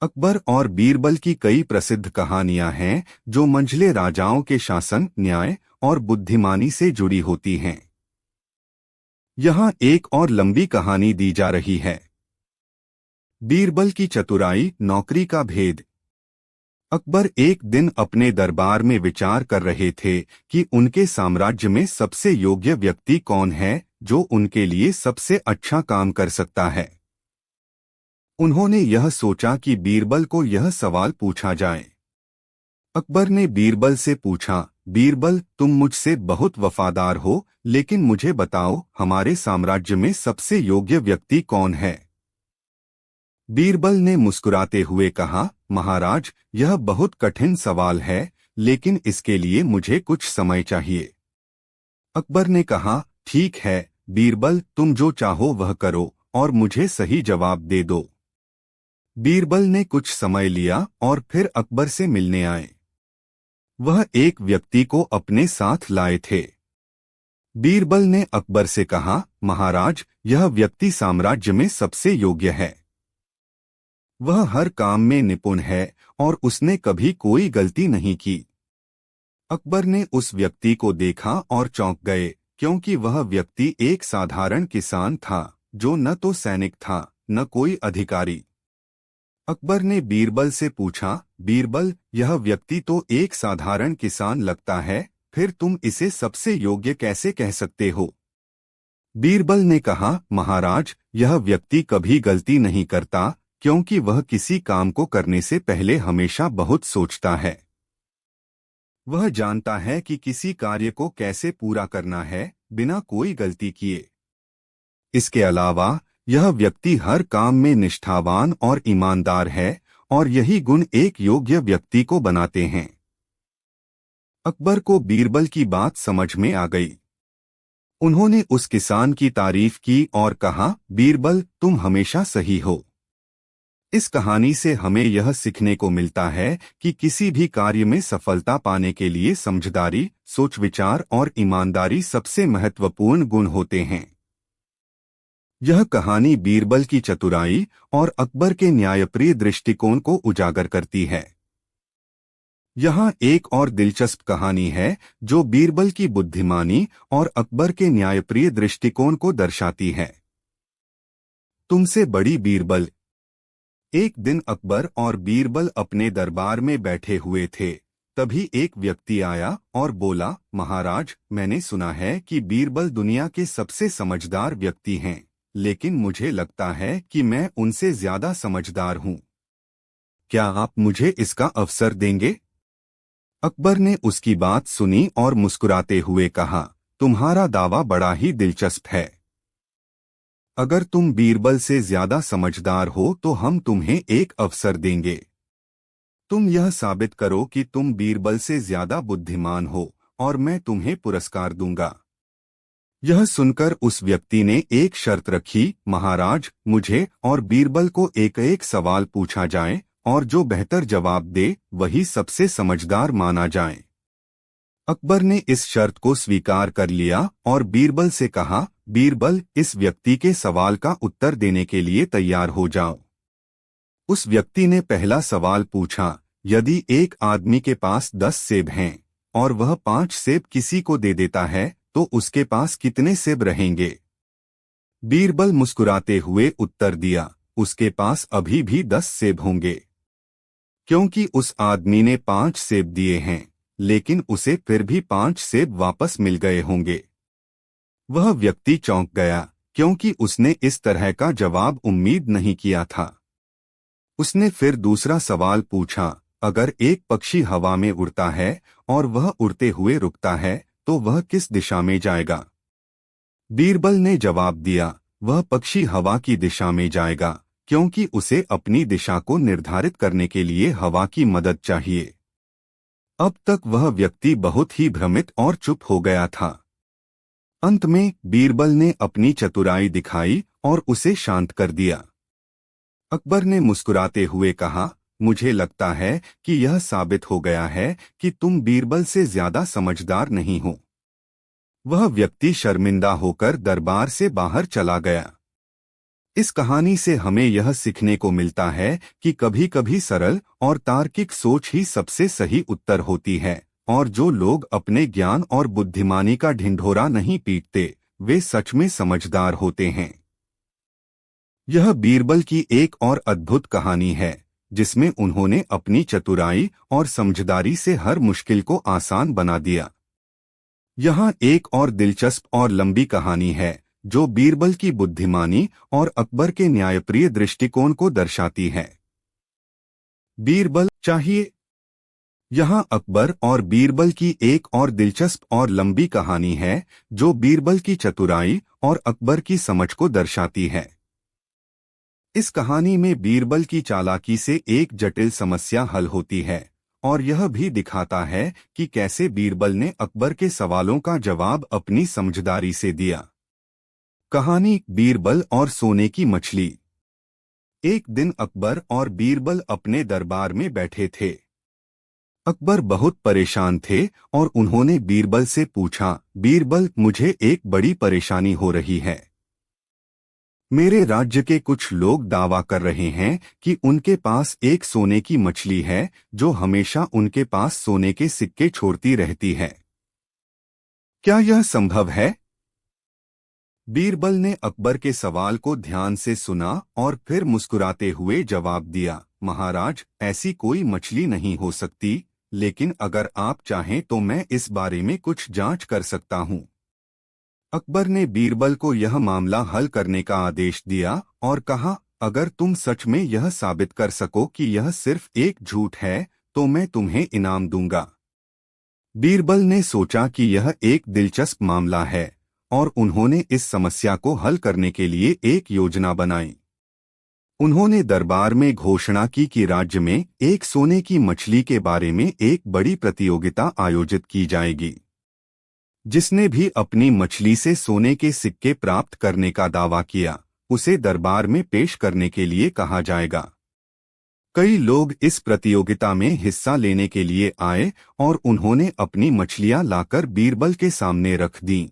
अकबर और बीरबल की कई प्रसिद्ध कहानियां हैं जो मंझले राजाओं के शासन, न्याय और बुद्धिमानी से जुड़ी होती हैं। यहाँ एक और लंबी कहानी दी जा रही है। बीरबल की चतुराई, नौकरी का भेद। अकबर एक दिन अपने दरबार में विचार कर रहे थे कि उनके साम्राज्य में सबसे योग्य व्यक्ति कौन है जो उनके लिए सबसे अच्छा काम कर सकता है। उन्होंने यह सोचा कि बीरबल को यह सवाल पूछा जाए। अकबर ने बीरबल से पूछा, बीरबल, तुम मुझसे बहुत वफादार हो, लेकिन मुझे बताओ, हमारे साम्राज्य में सबसे योग्य व्यक्ति कौन है। बीरबल ने मुस्कुराते हुए कहा, महाराज, यह बहुत कठिन सवाल है, लेकिन इसके लिए मुझे कुछ समय चाहिए। अकबर ने कहा, ठीक है बीरबल, तुम जो चाहो वह करो और मुझे सही जवाब दे दो। बीरबल ने कुछ समय लिया और फिर अकबर से मिलने आए। वह एक व्यक्ति को अपने साथ लाए थे। बीरबल ने अकबर से कहा, महाराज, यह व्यक्ति साम्राज्य में सबसे योग्य है। वह हर काम में निपुण है और उसने कभी कोई गलती नहीं की। अकबर ने उस व्यक्ति को देखा और चौंक गए, क्योंकि वह व्यक्ति एक साधारण किसान था जो न तो सैनिक था न कोई अधिकारी। अकबर ने बीरबल से पूछा, बीरबल, यह व्यक्ति तो एक साधारण किसान लगता है, फिर तुम इसे सबसे योग्य कैसे कह सकते हो। बीरबल ने कहा, महाराज, यह व्यक्ति कभी गलती नहीं करता, क्योंकि वह किसी काम को करने से पहले हमेशा बहुत सोचता है। वह जानता है कि किसी कार्य को कैसे पूरा करना है बिना कोई गलती किए। इसके अलावा यह व्यक्ति हर काम में निष्ठावान और ईमानदार है और यही गुण एक योग्य व्यक्ति को बनाते हैं। अकबर को बीरबल की बात समझ में आ गई। उन्होंने उस किसान की तारीफ की और कहा, बीरबल, तुम हमेशा सही हो। इस कहानी से हमें यह सीखने को मिलता है कि किसी भी कार्य में सफलता पाने के लिए समझदारी, सोच विचार और ईमानदारी सबसे महत्वपूर्ण गुण होते हैं। यह कहानी बीरबल की चतुराई और अकबर के न्यायप्रिय दृष्टिकोण को उजागर करती है। यहाँ एक और दिलचस्प कहानी है जो बीरबल की बुद्धिमानी और अकबर के न्यायप्रिय दृष्टिकोण को दर्शाती है। तुमसे बड़ी बीरबल। एक दिन अकबर और बीरबल अपने दरबार में बैठे हुए थे। तभी एक व्यक्ति आया और बोला, महाराज, मैंने सुना है कि बीरबल दुनिया के सबसे समझदार व्यक्ति हैं, लेकिन मुझे लगता है कि मैं उनसे ज्यादा समझदार हूँ। क्या आप मुझे इसका अवसर देंगे? अकबर ने उसकी बात सुनी और मुस्कुराते हुए कहा, तुम्हारा दावा बड़ा ही दिलचस्प है। अगर तुम बीरबल से ज्यादा समझदार हो तो हम तुम्हें एक अवसर देंगे। तुम यह साबित करो कि तुम बीरबल से ज्यादा बुद्धिमान हो और मैं तुम्हें पुरस्कार दूंगा। यह सुनकर उस व्यक्ति ने एक शर्त रखी, महाराज, मुझे और बीरबल को एक एक सवाल पूछा जाए और जो बेहतर जवाब दे वही सबसे समझदार माना जाए। अकबर ने इस शर्त को स्वीकार कर लिया और बीरबल से कहा, बीरबल, इस व्यक्ति के सवाल का उत्तर देने के लिए तैयार हो जाओ। उस व्यक्ति ने पहला सवाल पूछा, यदि एक आदमी के पास 10 सेब हैं और वह 5 सेब किसी को दे देता है तो उसके पास कितने सेब रहेंगे? बीरबल मुस्कुराते हुए उत्तर दिया, उसके पास अभी भी 10 सेब होंगे, क्योंकि उस आदमी ने 5 सेब दिए हैं, लेकिन उसे फिर भी 5 सेब वापस मिल गए होंगे। वह व्यक्ति चौंक गया, क्योंकि उसने इस तरह का जवाब उम्मीद नहीं किया था। उसने फिर दूसरा सवाल पूछा, अगर एक पक्षी हवा में उड़ता है और वह उड़ते हुए रुकता है तो वह किस दिशा में जाएगा? बीरबल ने जवाब दिया, वह पक्षी हवा की दिशा में जाएगा, क्योंकि उसे अपनी दिशा को निर्धारित करने के लिए हवा की मदद चाहिए। अब तक वह व्यक्ति बहुत ही भ्रमित और चुप हो गया था। अंत में बीरबल ने अपनी चतुराई दिखाई और उसे शांत कर दिया। अकबर ने मुस्कुराते हुए कहा, मुझे लगता है कि यह साबित हो गया है कि तुम बीरबल से ज्यादा समझदार नहीं हो। वह व्यक्ति शर्मिंदा होकर दरबार से बाहर चला गया। इस कहानी से हमें यह सीखने को मिलता है कि कभी कभी सरल और तार्किक सोच ही सबसे सही उत्तर होती है, और जो लोग अपने ज्ञान और बुद्धिमानी का ढिंढोरा नहीं पीटते वे सच में समझदार होते हैं। यह बीरबल की एक और अद्भुत कहानी है जिसमें उन्होंने अपनी चतुराई और समझदारी से हर मुश्किल को आसान बना दिया। यहाँ एक और दिलचस्प और लंबी कहानी है जो बीरबल की बुद्धिमानी और अकबर के न्यायप्रिय दृष्टिकोण को दर्शाती है। बीरबल चाहिए। यहाँ अकबर और बीरबल की एक और दिलचस्प और लंबी कहानी है जो बीरबल की चतुराई और अकबर की समझ को दर्शाती है। इस कहानी में बीरबल की चालाकी से एक जटिल समस्या हल होती है और यह भी दिखाता है कि कैसे बीरबल ने अकबर के सवालों का जवाब अपनी समझदारी से दिया। कहानी बीरबल और सोने की मछली। एक दिन अकबर और बीरबल अपने दरबार में बैठे थे। अकबर बहुत परेशान थे और उन्होंने बीरबल से पूछा, बीरबल, मुझे एक बड़ी परेशानी हो रही है। मेरे राज्य के कुछ लोग दावा कर रहे हैं कि उनके पास एक सोने की मछली है जो हमेशा उनके पास सोने के सिक्के छोड़ती रहती है। क्या यह संभव है? बीरबल ने अकबर के सवाल को ध्यान से सुना और फिर मुस्कुराते हुए जवाब दिया, महाराज, ऐसी कोई मछली नहीं हो सकती, लेकिन अगर आप चाहें तो मैं इस बारे में कुछ जांच कर सकता हूं। अकबर ने बीरबल को यह मामला हल करने का आदेश दिया और कहा, अगर तुम सच में यह साबित कर सको कि यह सिर्फ एक झूठ है तो मैं तुम्हें इनाम दूंगा। बीरबल ने सोचा कि यह एक दिलचस्प मामला है और उन्होंने इस समस्या को हल करने के लिए एक योजना बनाई। उन्होंने दरबार में घोषणा की कि राज्य में एक सोने की मछली के बारे में एक बड़ी प्रतियोगिता आयोजित की जाएगी। जिसने भी अपनी मछली से सोने के सिक्के प्राप्त करने का दावा किया उसे दरबार में पेश करने के लिए कहा जाएगा। कई लोग इस प्रतियोगिता में हिस्सा लेने के लिए आए और उन्होंने अपनी मछलियां लाकर बीरबल के सामने रख दीं।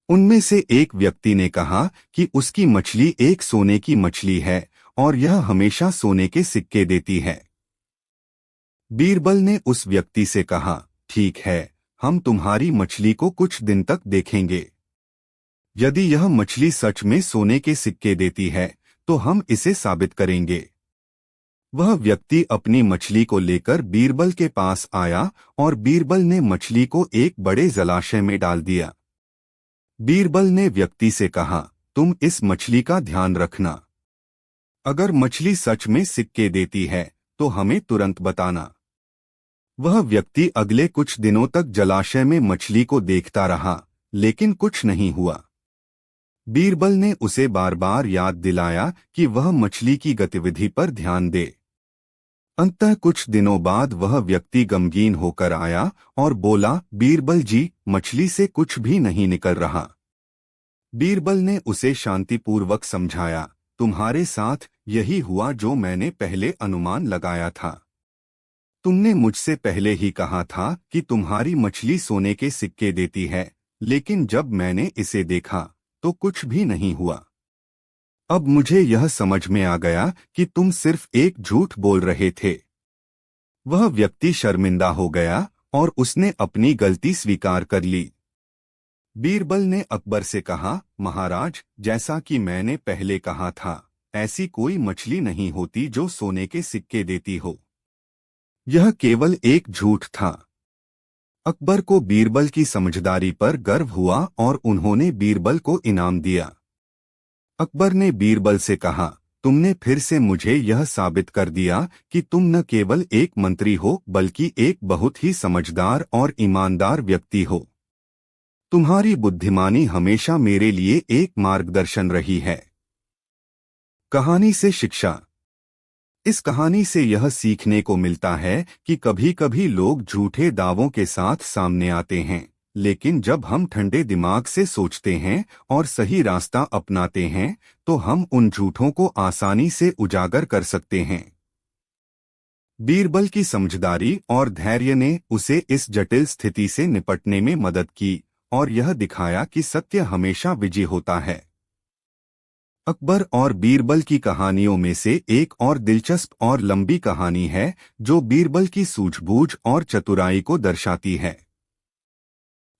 उनमें से एक व्यक्ति ने कहा कि उसकी मछली एक सोने की मछली है और यह हमेशा सोने के सिक्के देती है। बीरबल ने उस व्यक्ति से कहा, ठीक है, हम तुम्हारी मछली को कुछ दिन तक देखेंगे। यदि यह मछली सच में सोने के सिक्के देती है तो हम इसे साबित करेंगे। वह व्यक्ति अपनी मछली को लेकर बीरबल के पास आया और बीरबल ने मछली को एक बड़े जलाशय में डाल दिया। बीरबल ने व्यक्ति से कहा, तुम इस मछली का ध्यान रखना। अगर मछली सच में सिक्के देती है तो हमें तुरंत बताना। वह व्यक्ति अगले कुछ दिनों तक जलाशय में मछली को देखता रहा, लेकिन कुछ नहीं हुआ। बीरबल ने उसे बार बार याद दिलाया कि वह मछली की गतिविधि पर ध्यान दे। अंततः कुछ दिनों बाद वह व्यक्ति गमगीन होकर आया और बोला, बीरबल जी, मछली से कुछ भी नहीं निकल रहा। बीरबल ने उसे शांतिपूर्वक समझाया, तुम्हारे साथ यही हुआ जो मैंने पहले अनुमान लगाया था। तुमने मुझसे पहले ही कहा था कि तुम्हारी मछली सोने के सिक्के देती है, लेकिन जब मैंने इसे देखा तो कुछ भी नहीं हुआ। अब मुझे यह समझ में आ गया कि तुम सिर्फ एक झूठ बोल रहे थे। वह व्यक्ति शर्मिंदा हो गया और उसने अपनी गलती स्वीकार कर ली। बीरबल ने अकबर से कहा, महाराज, जैसा कि मैंने पहले कहा था, ऐसी कोई मछली नहीं होती जो सोने के सिक्के देती हो। यह केवल एक झूठ था। अकबर को बीरबल की समझदारी पर गर्व हुआ और उन्होंने बीरबल को इनाम दिया। अकबर ने बीरबल से कहा, तुमने फिर से मुझे यह साबित कर दिया कि तुम न केवल एक मंत्री हो बल्कि एक बहुत ही समझदार और ईमानदार व्यक्ति हो। तुम्हारी बुद्धिमानी हमेशा मेरे लिए एक मार्गदर्शन रही है। कहानी से शिक्षा। इस कहानी से यह सीखने को मिलता है कि कभी कभी लोग झूठे दावों के साथ सामने आते हैं, लेकिन जब हम ठंडे दिमाग से सोचते हैं और सही रास्ता अपनाते हैं तो हम उन झूठों को आसानी से उजागर कर सकते हैं। बीरबल की समझदारी और धैर्य ने उसे इस जटिल स्थिति से निपटने में मदद की और यह दिखाया कि सत्य हमेशा विजयी होता है। अकबर और बीरबल की कहानियों में से एक और दिलचस्प और लंबी कहानी है जो बीरबल की सूझबूझ और चतुराई को दर्शाती है।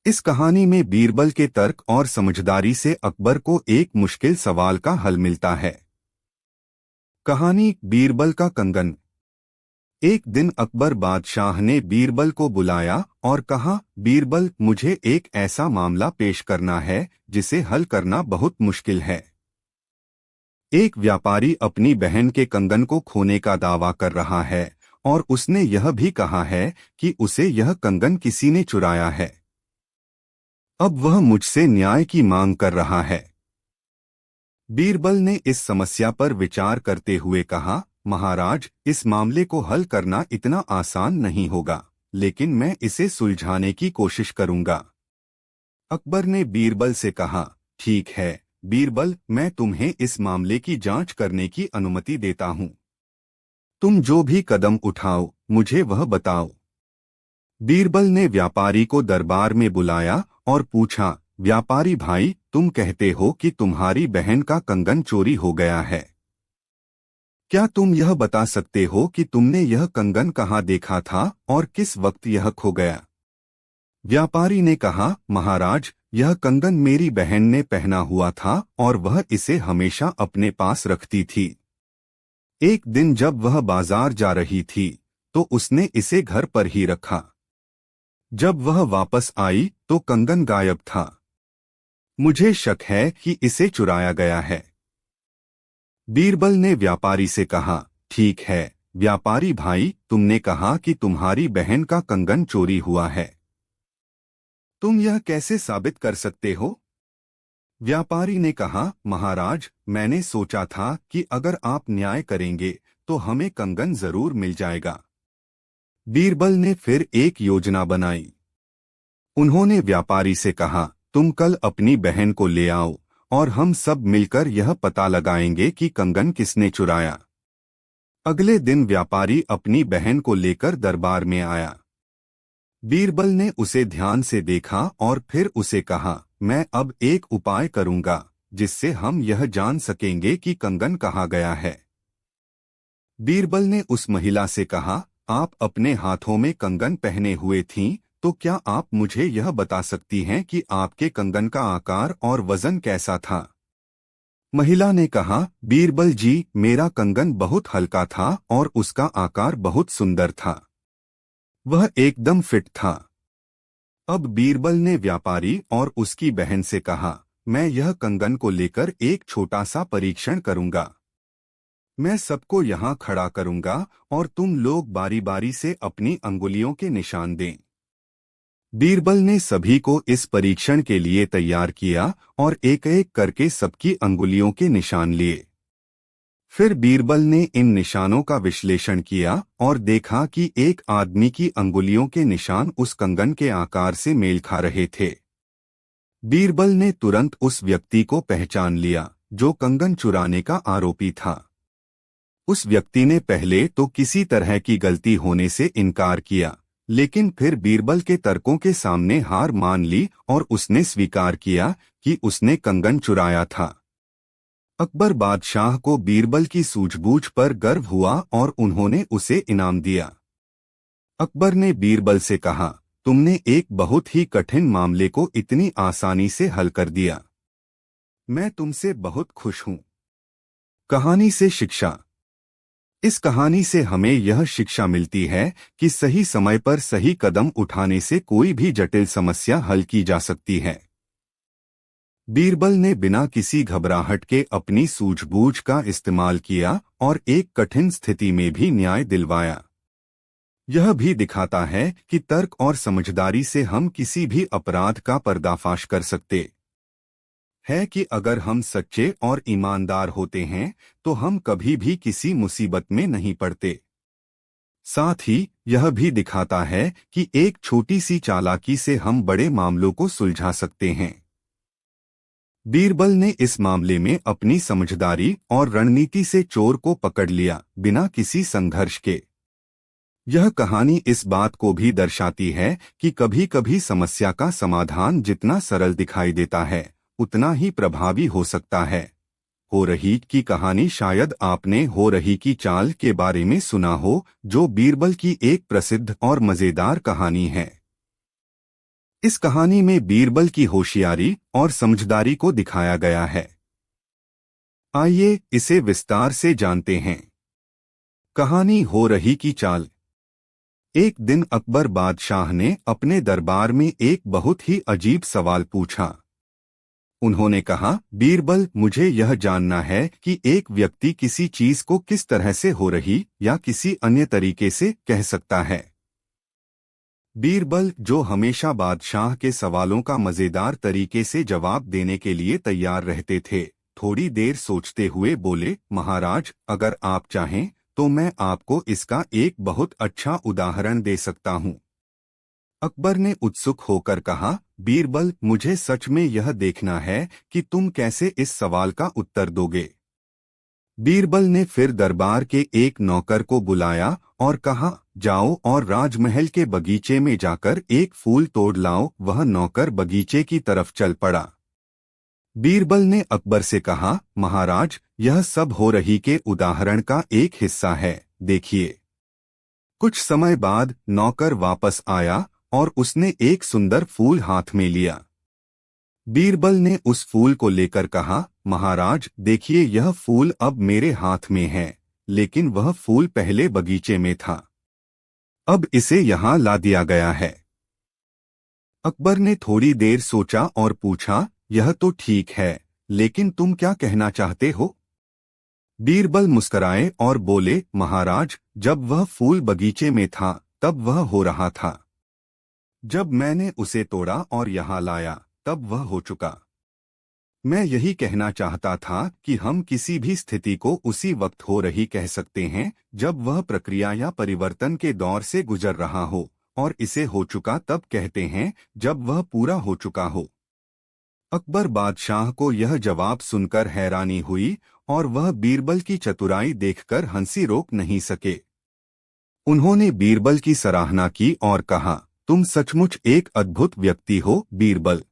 इस कहानी में बीरबल के तर्क और समझदारी से अकबर को एक मुश्किल सवाल का हल मिलता है। कहानी बीरबल का कंगन। एक दिन अकबर बादशाह ने बीरबल को बुलाया और कहा, बीरबल, मुझे एक ऐसा मामला पेश करना है जिसे हल करना बहुत मुश्किल है। एक व्यापारी अपनी बहन के कंगन को खोने का दावा कर रहा है और उसने यह भी कहा है कि उसे यह कंगन किसी ने चुराया है। अब वह मुझसे न्याय की मांग कर रहा है। बीरबल ने इस समस्या पर विचार करते हुए कहा, महाराज, इस मामले को हल करना इतना आसान नहीं होगा, लेकिन मैं इसे सुलझाने की कोशिश करूंगा। अकबर ने बीरबल से कहा, ठीक है बीरबल, मैं तुम्हें इस मामले की जांच करने की अनुमति देता हूं। तुम जो भी कदम उठाओ मुझे वह बताओ। बीरबल ने व्यापारी को दरबार में बुलाया और पूछा, व्यापारी भाई, तुम कहते हो कि तुम्हारी बहन का कंगन चोरी हो गया है। क्या तुम यह बता सकते हो कि तुमने यह कंगन कहाँ देखा था और किस वक्त यह खो गया? व्यापारी ने कहा, महाराज, यह कंगन मेरी बहन ने पहना हुआ था और वह इसे हमेशा अपने पास रखती थी। एक दिन जब वह बाजार जा रही थी तो उसने इसे घर पर ही रखा। जब वह वापस आई तो कंगन गायब था। मुझे शक है कि इसे चुराया गया है। बीरबल ने व्यापारी से कहा, ठीक है व्यापारी भाई, तुमने कहा कि तुम्हारी बहन का कंगन चोरी हुआ है। तुम यह कैसे साबित कर सकते हो? व्यापारी ने कहा, महाराज, मैंने सोचा था कि अगर आप न्याय करेंगे तो हमें कंगन जरूर मिल जाएगा। बीरबल ने फिर एक योजना बनाई। उन्होंने व्यापारी से कहा, तुम कल अपनी बहन को ले आओ और हम सब मिलकर यह पता लगाएंगे कि कंगन किसने चुराया। अगले दिन व्यापारी अपनी बहन को लेकर दरबार में आया। बीरबल ने उसे ध्यान से देखा और फिर उसे कहा, मैं अब एक उपाय करूंगा जिससे हम यह जान सकेंगे कि कंगन कहाँ गया है। बीरबल ने उस महिला से कहा, आप अपने हाथों में कंगन पहने हुए थीं, तो क्या आप मुझे यह बता सकती हैं कि आपके कंगन का आकार और वजन कैसा था? महिला ने कहा, बीरबल जी, मेरा कंगन बहुत हल्का था और उसका आकार बहुत सुंदर था। वह एकदम फिट था। अब बीरबल ने व्यापारी और उसकी बहन से कहा, मैं यह कंगन को लेकर एक छोटा सा परीक्षण करूंगा। मैं सबको यहाँ खड़ा करूंगा और तुम लोग बारी बारी से अपनी अंगुलियों के निशान दें। बीरबल ने सभी को इस परीक्षण के लिए तैयार किया और एक एक करके सबकी अंगुलियों के निशान लिए। फिर बीरबल ने इन निशानों का विश्लेषण किया और देखा कि एक आदमी की अंगुलियों के निशान उस कंगन के आकार से मेल खा रहे थे। बीरबल ने तुरंत उस व्यक्ति को पहचान लिया जो कंगन चुराने का आरोपी था। उस व्यक्ति ने पहले तो किसी तरह की गलती होने से इनकार किया, लेकिन फिर बीरबल के तर्कों के सामने हार मान ली और उसने स्वीकार किया कि उसने कंगन चुराया था। अकबर बादशाह को बीरबल की सूझबूझ पर गर्व हुआ और उन्होंने उसे इनाम दिया। अकबर ने बीरबल से कहा, तुमने एक बहुत ही कठिन मामले को इतनी आसानी से हल कर दिया। मैं तुमसे बहुत खुश हूं। कहानी से शिक्षा। इस कहानी से हमें यह शिक्षा मिलती है कि सही समय पर सही कदम उठाने से कोई भी जटिल समस्या हल की जा सकती है। बीरबल ने बिना किसी घबराहट के अपनी सूझबूझ का इस्तेमाल किया और एक कठिन स्थिति में भी न्याय दिलवाया। यह भी दिखाता है कि तर्क और समझदारी से हम किसी भी अपराध का पर्दाफाश कर सकते हैं कि अगर हम सच्चे और ईमानदार होते हैं तो हम कभी भी किसी मुसीबत में नहीं पड़ते। साथ ही यह भी दिखाता है कि एक छोटी सी चालाकी से हम बड़े मामलों को सुलझा सकते हैं। बीरबल ने इस मामले में अपनी समझदारी और रणनीति से चोर को पकड़ लिया बिना किसी संघर्ष के। यह कहानी इस बात को भी दर्शाती है कि कभी कभी समस्या का समाधान जितना सरल दिखाई देता है उतना ही प्रभावी हो सकता है। हो रही की कहानी। शायद आपने हो रही की चाल के बारे में सुना हो, जो बीरबल की एक प्रसिद्ध और मजेदार कहानी है। इस कहानी में बीरबल की होशियारी और समझदारी को दिखाया गया है। आइए इसे विस्तार से जानते हैं। कहानी हो रही की चाल। एक दिन अकबर बादशाह ने अपने दरबार में एक बहुत ही अजीब सवाल पूछा। उन्होंने कहा, बीरबल, मुझे यह जानना है कि एक व्यक्ति किसी चीज को किस तरह से हो रही या किसी अन्य तरीके से कह सकता है। बीरबल, जो हमेशा बादशाह के सवालों का मजेदार तरीके से जवाब देने के लिए तैयार रहते थे, थोड़ी देर सोचते हुए बोले, महाराज, अगर आप चाहें तो मैं आपको इसका एक बहुत अच्छा उदाहरण दे सकता हूं। अकबर ने उत्सुक होकर कहा, बीरबल, मुझे सच में यह देखना है कि तुम कैसे इस सवाल का उत्तर दोगे। बीरबल ने फिर दरबार के एक नौकर को बुलाया और कहा, जाओ और राजमहल के बगीचे में जाकर एक फूल तोड़ लाओ। वह नौकर बगीचे की तरफ चल पड़ा। बीरबल ने अकबर से कहा, महाराज, यह सब हो रही के उदाहरण का एक हिस्सा है, देखिए। कुछ समय बाद नौकर वापस आया और उसने एक सुंदर फूल हाथ में लिया। बीरबल ने उस फूल को लेकर कहा, महाराज, देखिए, यह फूल अब मेरे हाथ में है, लेकिन वह फूल पहले बगीचे में था। अब इसे यहाँ ला दिया गया है। अकबर ने थोड़ी देर सोचा और पूछा, यह तो ठीक है, लेकिन तुम क्या कहना चाहते हो। बीरबल मुस्कराए और बोले, महाराज, जब वह फूल बगीचे में था तब वह हो रहा था। जब मैंने उसे तोड़ा और यहाँ लाया तब वह हो चुका। मैं यही कहना चाहता था कि हम किसी भी स्थिति को उसी वक्त हो रही कह सकते हैं जब वह प्रक्रिया या परिवर्तन के दौर से गुजर रहा हो, और इसे हो चुका तब कहते हैं जब वह पूरा हो चुका हो। अकबर बादशाह को यह जवाब सुनकर हैरानी हुई और वह बीरबल की चतुराई देखकर हंसी रोक नहीं सके। उन्होंने बीरबल की सराहना की और कहा, तुम सचमुच एक अद्भुत व्यक्ति हो, बीरबल।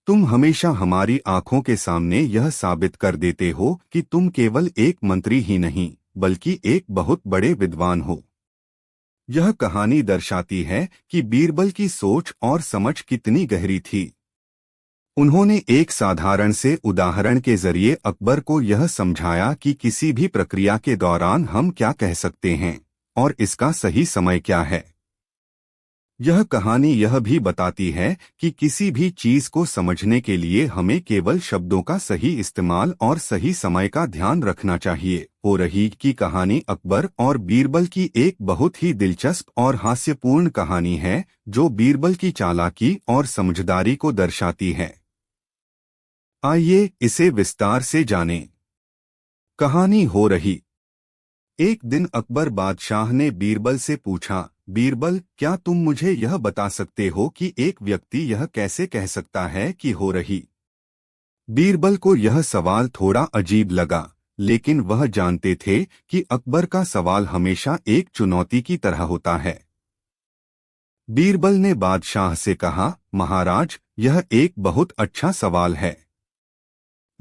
तुम हमेशा हमारी आंखों के सामने यह साबित कर देते हो कि तुम केवल एक मंत्री ही नहीं, बल्कि एक बहुत बड़े विद्वान हो। यह कहानी दर्शाती है कि बीरबल की सोच और समझ कितनी गहरी थी। उन्होंने एक साधारण से उदाहरण के जरिए अकबर को यह समझाया कि किसी भी प्रक्रिया के दौरान हम क्या कह सकते हैं और इसका सही समय क्या है। यह कहानी यह भी बताती है कि किसी भी चीज को समझने के लिए हमें केवल शब्दों का सही इस्तेमाल और सही समय का ध्यान रखना चाहिए। हो रही की कहानी अकबर और बीरबल की एक बहुत ही दिलचस्प और हास्यपूर्ण कहानी है, जो बीरबल की चालाकी और समझदारी को दर्शाती है। आइए इसे विस्तार से जानें। कहानी हो रही। एक दिन अकबर बादशाह ने बीरबल से पूछा, बीरबल, क्या तुम मुझे यह बता सकते हो कि एक व्यक्ति यह कैसे कह सकता है कि हो रही। बीरबल को यह सवाल थोड़ा अजीब लगा, लेकिन वह जानते थे कि अकबर का सवाल हमेशा एक चुनौती की तरह होता है। बीरबल ने बादशाह से कहा, महाराज, यह एक बहुत अच्छा सवाल है।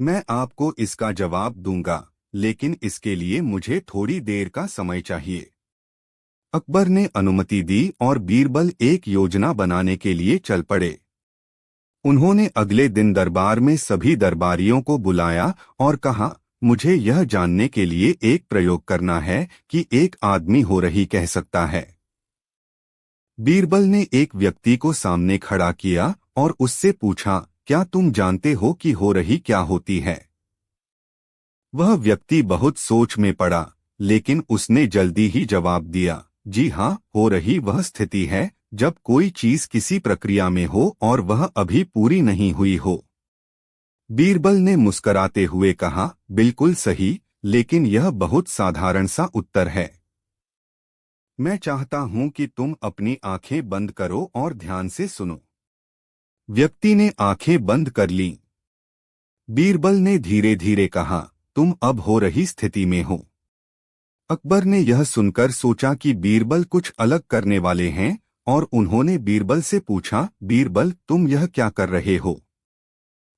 मैं आपको इसका जवाब दूंगा, लेकिन इसके लिए मुझे थोड़ी देर का समय चाहिए। अकबर ने अनुमति दी और बीरबल एक योजना बनाने के लिए चल पड़े। उन्होंने अगले दिन दरबार में सभी दरबारियों को बुलाया और कहा, मुझे यह जानने के लिए एक प्रयोग करना है कि एक आदमी हो रही कह सकता है। बीरबल ने एक व्यक्ति को सामने खड़ा किया और उससे पूछा, क्या तुम जानते हो कि हो रही क्या होती है। वह व्यक्ति बहुत सोच में पड़ा, लेकिन उसने जल्दी ही जवाब दिया, जी हाँ, हो रही वह स्थिति है जब कोई चीज किसी प्रक्रिया में हो और वह अभी पूरी नहीं हुई हो। बीरबल ने मुस्कराते हुए कहा, बिल्कुल सही, लेकिन यह बहुत साधारण सा उत्तर है। मैं चाहता हूं कि तुम अपनी आंखें बंद करो और ध्यान से सुनो। व्यक्ति ने आंखें बंद कर लीं। बीरबल ने धीरे धीरे कहा, तुम अब हो रही स्थिति में हो। अकबर ने यह सुनकर सोचा कि बीरबल कुछ अलग करने वाले हैं और उन्होंने बीरबल से पूछा, बीरबल, तुम यह क्या कर रहे हो?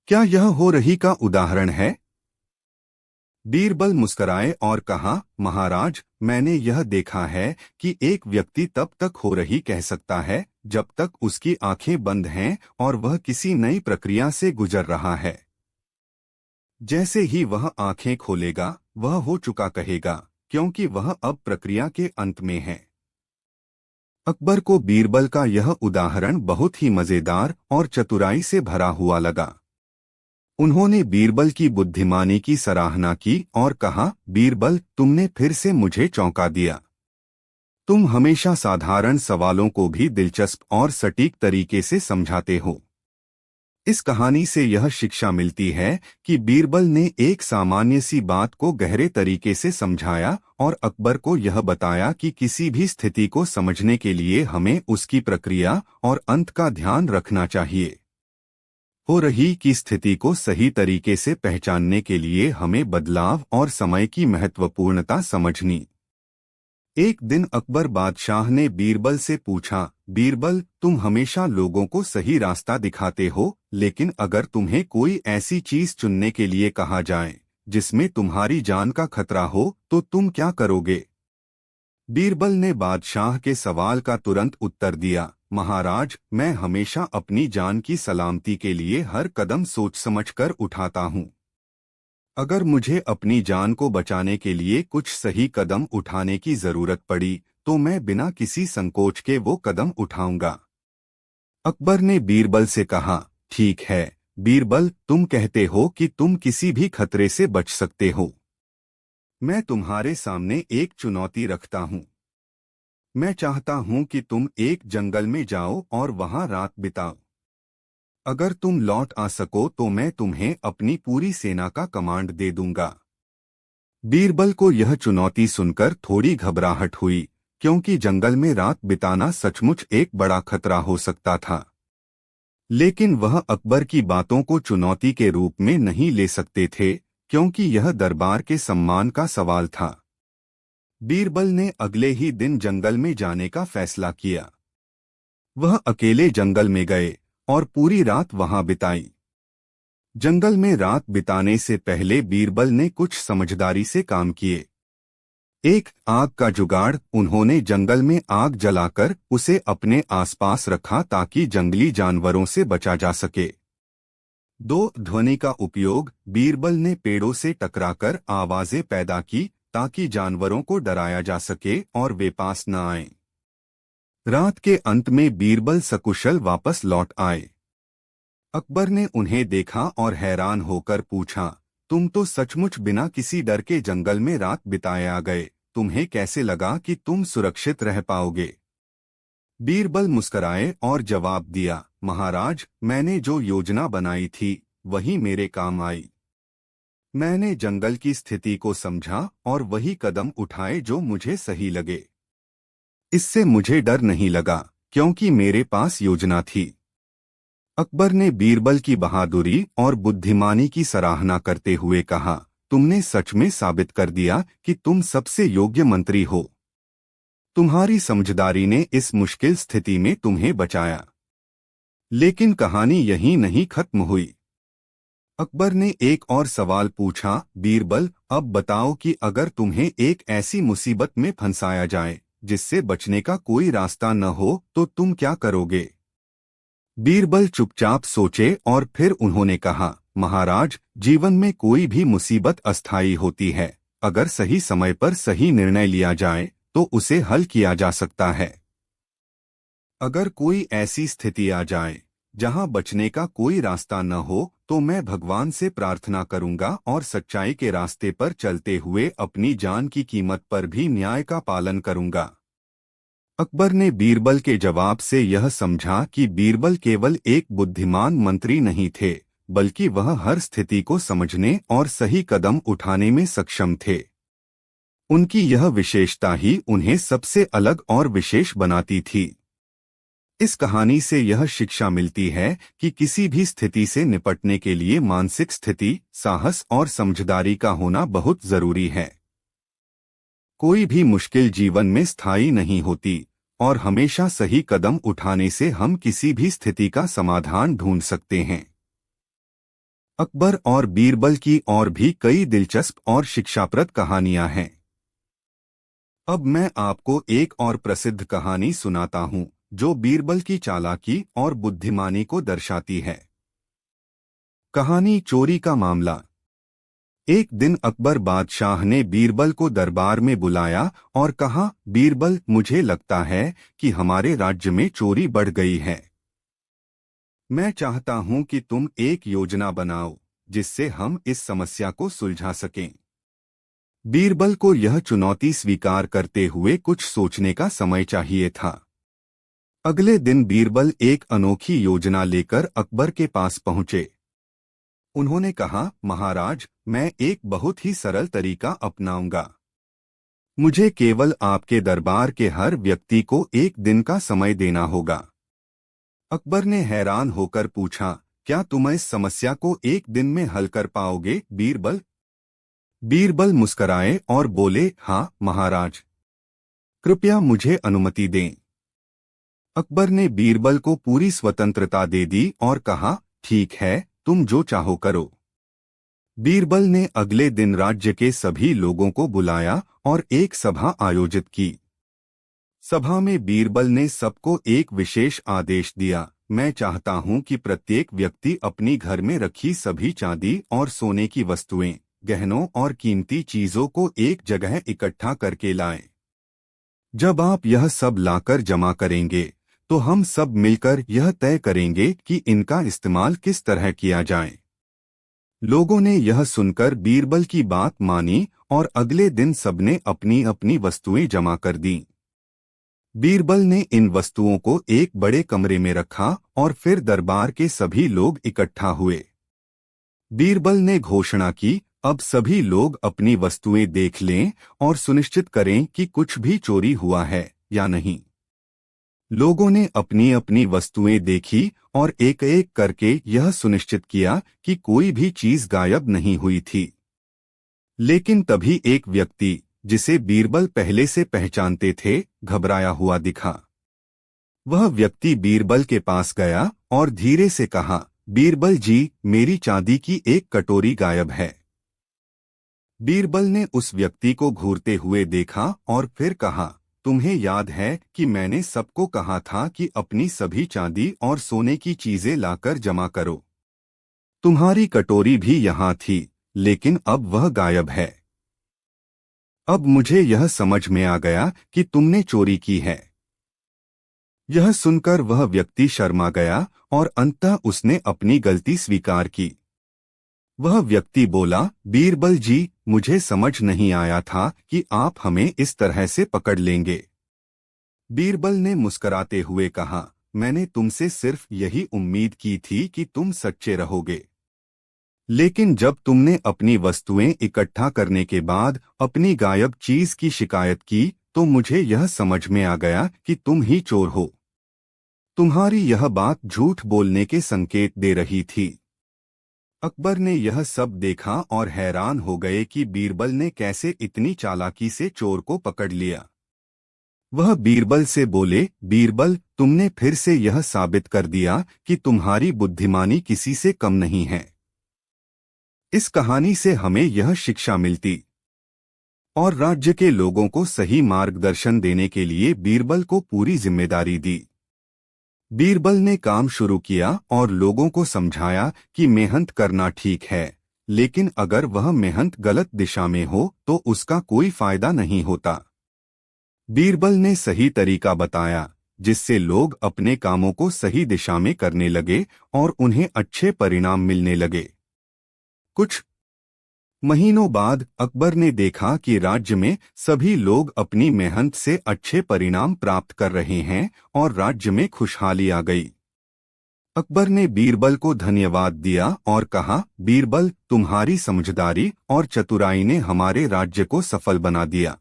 क्या यह हो रही का उदाहरण है? बीरबल मुस्कुराए और कहा, महाराज, मैंने यह देखा है कि एक व्यक्ति तब तक हो रही कह सकता है जब तक उसकी आंखें बंद हैं और वह किसी नई प्रक्रिया से गुजर रहा है। जैसे ही वह आंखें खोलेगा, वह हो चुका कहेगा, क्योंकि वह अब प्रक्रिया के अंत में है। अकबर को बीरबल का यह उदाहरण बहुत ही मजेदार और चतुराई से भरा हुआ लगा। उन्होंने बीरबल की बुद्धिमानी की सराहना की और कहा, बीरबल, तुमने फिर से मुझे चौंका दिया। तुम हमेशा साधारण सवालों को भी दिलचस्प और सटीक तरीके से समझाते हो। इस कहानी से यह शिक्षा मिलती है कि बीरबल ने एक सामान्य सी बात को गहरे तरीके से समझाया और अकबर को यह बताया कि किसी भी स्थिति को समझने के लिए हमें उसकी प्रक्रिया और अंत का ध्यान रखना चाहिए। हो रही की स्थिति को सही तरीके से पहचानने के लिए हमें बदलाव और समय की महत्वपूर्णता समझनी। एक दिन अकबर बादशाह ने बीरबल से पूछा, बीरबल, तुम हमेशा लोगों को सही रास्ता दिखाते हो, लेकिन अगर तुम्हें कोई ऐसी चीज चुनने के लिए कहा जाए जिसमें तुम्हारी जान का खतरा हो, तो तुम क्या करोगे? बीरबल ने बादशाह के सवाल का तुरंत उत्तर दिया, महाराज, मैं हमेशा अपनी जान की सलामती के लिए हर कदम सोच समझ कर उठाता हूँ। अगर मुझे अपनी जान को बचाने के लिए कुछ सही कदम उठाने की जरूरत पड़ी, तो मैं बिना किसी संकोच के वो कदम उठाऊंगा। अकबर ने बीरबल से कहा, ठीक है, बीरबल, तुम कहते हो कि तुम किसी भी खतरे से बच सकते हो। मैं तुम्हारे सामने एक चुनौती रखता हूँ। मैं चाहता हूँ कि तुम एक जंगल में जाओ और वहां रात बिताओ। अगर तुम लौट आ सको तो मैं तुम्हें अपनी पूरी सेना का कमांड दे दूंगा। बीरबल को यह चुनौती सुनकर थोड़ी घबराहट हुई, क्योंकि जंगल में रात बिताना सचमुच एक बड़ा खतरा हो सकता था। लेकिन वह अकबर की बातों को चुनौती के रूप में नहीं ले सकते थे, क्योंकि यह दरबार के सम्मान का सवाल था। बीरबल ने अगले ही दिन जंगल में जाने का फैसला किया। वह अकेले जंगल में गए और पूरी रात वहां बिताई। जंगल में रात बिताने से पहले बीरबल ने कुछ समझदारी से काम किए। एक आग का जुगाड़, उन्होंने जंगल में आग जलाकर उसे अपने आसपास रखा ताकि जंगली जानवरों से बचा जा सके। दो, ध्वनि का उपयोग, बीरबल ने पेड़ों से टकराकर आवाजें पैदा की ताकि जानवरों को डराया जा सके और वे पास न आएं। रात के अंत में बीरबल सकुशल वापस लौट आए। अकबर ने उन्हें देखा और हैरान होकर पूछा, तुम तो सचमुच बिना किसी डर के जंगल में रात बिताए आ गए, तुम्हें कैसे लगा कि तुम सुरक्षित रह पाओगे? बीरबल मुस्कुराए और जवाब दिया, महाराज, मैंने जो योजना बनाई थी वही मेरे काम आई। मैंने जंगल की स्थिति को समझा और वही कदम उठाए जो मुझे सही लगे। इससे मुझे डर नहीं लगा, क्योंकि मेरे पास योजना थी। अकबर ने बीरबल की बहादुरी और बुद्धिमानी की सराहना करते हुए कहा, तुमने सच में साबित कर दिया कि तुम सबसे योग्य मंत्री हो। तुम्हारी समझदारी ने इस मुश्किल स्थिति में तुम्हें बचाया। लेकिन कहानी यहीं नहीं खत्म हुई। अकबर ने एक और सवाल पूछा, बीरबल, अब बताओ कि अगर तुम्हें एक ऐसी मुसीबत में फंसाया जाए जिससे बचने का कोई रास्ता न हो, तो तुम क्या करोगे? बीरबल चुपचाप सोचे और फिर उन्होंने कहा, महाराज, जीवन में कोई भी मुसीबत अस्थायी होती है। अगर सही समय पर सही निर्णय लिया जाए तो उसे हल किया जा सकता है। अगर कोई ऐसी स्थिति आ जाए जहां बचने का कोई रास्ता न हो, तो मैं भगवान से प्रार्थना करूंगा और सच्चाई के रास्ते पर चलते हुए अपनी जान की कीमत पर भी न्याय का पालन करूंगा। अकबर ने बीरबल के जवाब से यह समझा कि बीरबल केवल एक बुद्धिमान मंत्री नहीं थे, बल्कि वह हर स्थिति को समझने और सही कदम उठाने में सक्षम थे। उनकी यह विशेषता ही उन्हें सबसे अलग और विशेष बनाती थी। इस कहानी से यह शिक्षा मिलती है कि किसी भी स्थिति से निपटने के लिए मानसिक स्थिति, साहस और समझदारी का होना बहुत जरूरी है। कोई भी मुश्किल जीवन में स्थायी नहीं होती और हमेशा सही कदम उठाने से हम किसी भी स्थिति का समाधान ढूंढ सकते हैं। अकबर और बीरबल की और भी कई दिलचस्प और शिक्षाप्रद कहानियां हैं। अब मैं आपको एक और प्रसिद्ध कहानी सुनाता हूं, जो बीरबल की चालाकी और बुद्धिमानी को दर्शाती है। कहानी चोरी का मामला। एक दिन अकबर बादशाह ने बीरबल को दरबार में बुलाया और कहा, बीरबल, मुझे लगता है कि हमारे राज्य में चोरी बढ़ गई है। मैं चाहता हूं कि तुम एक योजना बनाओ जिससे हम इस समस्या को सुलझा सकें। बीरबल को यह चुनौती स्वीकार करते हुए कुछ सोचने का समय चाहिए था। अगले दिन बीरबल एक अनोखी योजना लेकर अकबर के पास पहुंचे। उन्होंने कहा, महाराज, मैं एक बहुत ही सरल तरीका अपनाऊंगा। मुझे केवल आपके दरबार के हर व्यक्ति को एक दिन का समय देना होगा। अकबर ने हैरान होकर पूछा, क्या तुम इस समस्या को एक दिन में हल कर पाओगे, बीरबल? बीरबल मुस्कराए और बोले, हाँ महाराज, कृपया मुझे अनुमति दें। अकबर ने बीरबल को पूरी स्वतंत्रता दे दी और कहा, ठीक है, तुम जो चाहो करो। बीरबल ने अगले दिन राज्य के सभी लोगों को बुलाया और एक सभा आयोजित की। सभा में बीरबल ने सबको एक विशेष आदेश दिया, मैं चाहता हूं कि प्रत्येक व्यक्ति अपनी घर में रखी सभी चांदी और सोने की वस्तुएं, गहनों और कीमती चीजों को एक जगह इकट्ठा करके लाएं। जब आप यह सब लाकर जमा करेंगे तो हम सब मिलकर यह तय करेंगे कि इनका इस्तेमाल किस तरह किया जाए। लोगों ने यह सुनकर बीरबल की बात मानी और अगले दिन सबने अपनी अपनी वस्तुएं जमा कर दीं। बीरबल ने इन वस्तुओं को एक बड़े कमरे में रखा और फिर दरबार के सभी लोग इकट्ठा हुए। बीरबल ने घोषणा की, अब सभी लोग अपनी वस्तुएं देख लें और सुनिश्चित करें कि कुछ भी चोरी हुआ है या नहीं। लोगों ने अपनी अपनी वस्तुएं देखी और एक एक करके यह सुनिश्चित किया कि कोई भी चीज गायब नहीं हुई थी। लेकिन तभी एक व्यक्ति, जिसे बीरबल पहले से पहचानते थे, घबराया हुआ दिखा। वह व्यक्ति बीरबल के पास गया और धीरे से कहा, बीरबल जी, मेरी चांदी की एक कटोरी गायब है। बीरबल ने उस व्यक्ति को घूरते हुए देखा और फिर कहा, तुम्हें याद है कि मैंने सबको कहा था कि अपनी सभी चांदी और सोने की चीजें लाकर जमा करो। तुम्हारी कटोरी भी यहाँ थी, लेकिन अब वह गायब है। अब मुझे यह समझ में आ गया कि तुमने चोरी की है। यह सुनकर वह व्यक्ति शर्मा गया और अंततः उसने अपनी गलती स्वीकार की। वह व्यक्ति बोला, बीरबल जी, मुझे समझ नहीं आया था कि आप हमें इस तरह से पकड़ लेंगे। बीरबल ने मुस्कराते हुए कहा, मैंने तुमसे सिर्फ यही उम्मीद की थी कि तुम सच्चे रहोगे। लेकिन जब तुमने अपनी वस्तुएं इकट्ठा करने के बाद अपनी गायब चीज की शिकायत की, तो मुझे यह समझ में आ गया कि तुम ही चोर हो। तुम्हारी यह बात झूठ बोलने के संकेत दे रही थी। अकबर ने यह सब देखा और हैरान हो गए कि बीरबल ने कैसे इतनी चालाकी से चोर को पकड़ लिया। वह बीरबल से बोले, बीरबल, तुमने फिर से यह साबित कर दिया कि तुम्हारी बुद्धिमानी किसी से कम नहीं है। इस कहानी से हमें यह शिक्षा मिलती और राज्य के लोगों को सही मार्गदर्शन देने के लिए बीरबल को पूरी जिम्मेदारी दी। बीरबल ने काम शुरू किया और लोगों को समझाया कि मेहनत करना ठीक है, लेकिन अगर वह मेहनत गलत दिशा में हो तो उसका कोई फायदा नहीं होता। बीरबल ने सही तरीका बताया, जिससे लोग अपने कामों को सही दिशा में करने लगे और उन्हें अच्छे परिणाम मिलने लगे। कुछ महीनों बाद अकबर ने देखा कि राज्य में सभी लोग अपनी मेहनत से अच्छे परिणाम प्राप्त कर रहे हैं और राज्य में खुशहाली आ गई। अकबर ने बीरबल को धन्यवाद दिया और कहा, बीरबल, तुम्हारी समझदारी और चतुराई ने हमारे राज्य को सफल बना दिया।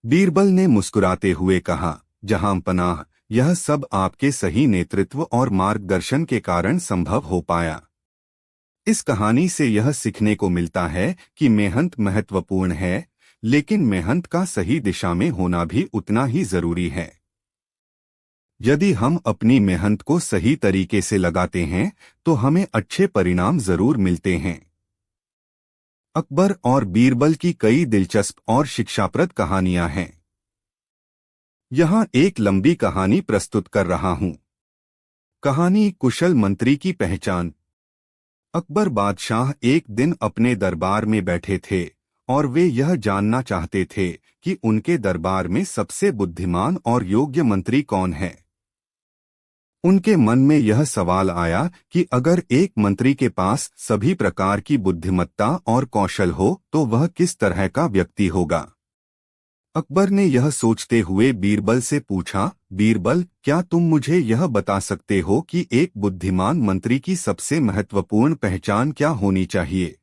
बीरबल ने मुस्कुराते हुए कहा, जहां पनाह, यह सब आपके सही नेतृत्व और मार्गदर्शन के कारण संभव हो पाया। इस कहानी से यह सीखने को मिलता है कि मेहनत महत्वपूर्ण है, लेकिन मेहनत का सही दिशा में होना भी उतना ही जरूरी है। यदि हम अपनी मेहनत को सही तरीके से लगाते हैं तो हमें अच्छे परिणाम जरूर मिलते हैं। अकबर और बीरबल की कई दिलचस्प और शिक्षाप्रद कहानियां हैं। यहाँ एक लंबी कहानी प्रस्तुत कर रहा हूँ। कहानी कुशल मंत्री की पहचान। अकबर बादशाह एक दिन अपने दरबार में बैठे थे और वे यह जानना चाहते थे कि उनके दरबार में सबसे बुद्धिमान और योग्य मंत्री कौन है। उनके मन में यह सवाल आया कि अगर एक मंत्री के पास सभी प्रकार की बुद्धिमत्ता और कौशल हो तो वह किस तरह का व्यक्ति होगा। अकबर ने यह सोचते हुए बीरबल से पूछा, बीरबल, क्या तुम मुझे यह बता सकते हो कि एक बुद्धिमान मंत्री की सबसे महत्वपूर्ण पहचान क्या होनी चाहिए।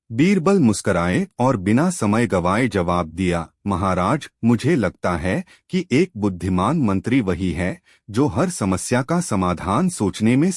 बीरबल मुस्कराए और बिना समय गवाए जवाब दिया, महाराज, मुझे लगता है कि एक बुद्धिमान मंत्री वही है जो हर समस्या का समाधान सोचने में